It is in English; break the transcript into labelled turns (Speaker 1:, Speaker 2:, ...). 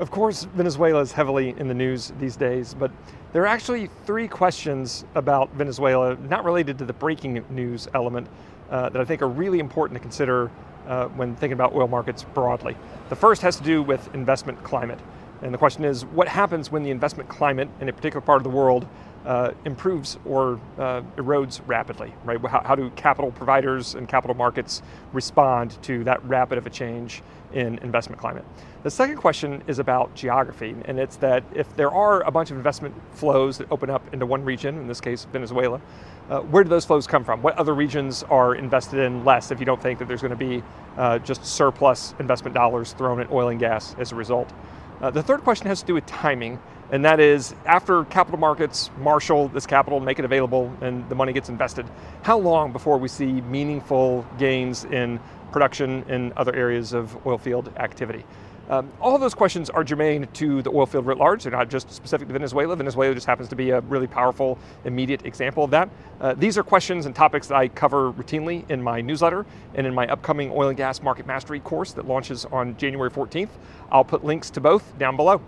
Speaker 1: Of course, Venezuela is heavily in the news these days, but there are actually three questions about Venezuela, not related to the breaking news element, that I think are really important to consider when thinking about oil markets broadly. The first has to do with investment climate. And the question is, what happens when the investment climate in a particular part of the world improves or erodes rapidly, right? How do capital providers and capital markets respond to that rapid of a change in investment climate? The second question is about geography, and it's that if there are a bunch of investment flows that open up into one region, in this case Venezuela, where do those flows come from? What other regions are invested in less if you don't think that there's going to be just surplus investment dollars thrown at oil and gas as a result? The third question has to do with timing, and that is, after capital markets marshal this capital, make it available, and the money gets invested, how long before we see meaningful gains in production in other areas of oil field activity? All of those questions are germane to the oil field writ large. They're not just specific to Venezuela. Venezuela just happens to be a really powerful, immediate example of that. These are questions and topics that I cover routinely in my newsletter and in my upcoming Oil and Gas Market Mastery course that launches on January 14th. I'll put links to both down below.